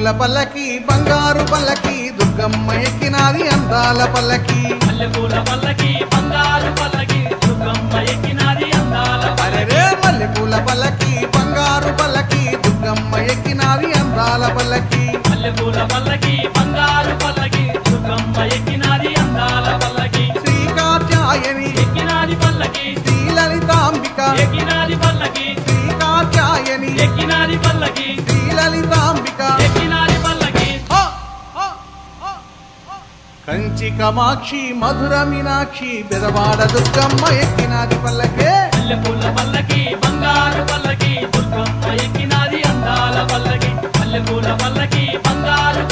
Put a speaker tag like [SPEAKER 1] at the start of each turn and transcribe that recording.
[SPEAKER 1] మల్లెపూల పల్లకి బంగారు పల్లకి దుర్గమ్మ ఎక్కినాది అందాల పల్లకి
[SPEAKER 2] మల్లెపూల పల్లకి బంగారు పల్లకి దుర్గమ్మ ఎక్కినాది అందాల
[SPEAKER 1] అరే మల్లెపూల పల్లకి బంగారు పల్లకి దుర్గమ్మ ఎక్కినాది అందాల పల్లకి
[SPEAKER 2] మల్లెపూల పల్లకి బంగారు పల్లకి దుర్గమ్మ ఎక్కినాది అందాల పల్లకి
[SPEAKER 1] శ్రీ కాత్యాయని
[SPEAKER 2] ఎక్కినాది పల్లకి
[SPEAKER 1] శ్రీ లలితాంబిక
[SPEAKER 2] ఎక్కినాది పల్లకి
[SPEAKER 1] శ్రీ కాత్యాయని
[SPEAKER 2] ఎక్కినాది పల్లకి
[SPEAKER 1] శ్రీ లలితాంబిక
[SPEAKER 2] ఎక్కినాది పల్లకి
[SPEAKER 1] కంచి కమాక్షి మధుర మీనాక్షి బెదవాడ దుర్గమ్మ ఎక్కినాది పల్లకే
[SPEAKER 2] మల్లెపూల పల్లకి బంగారు పల్లకి దుర్గమ్మ ఎక్కినాది అందాల పల్లకి మల్లెపూల పల్లకి బంగారు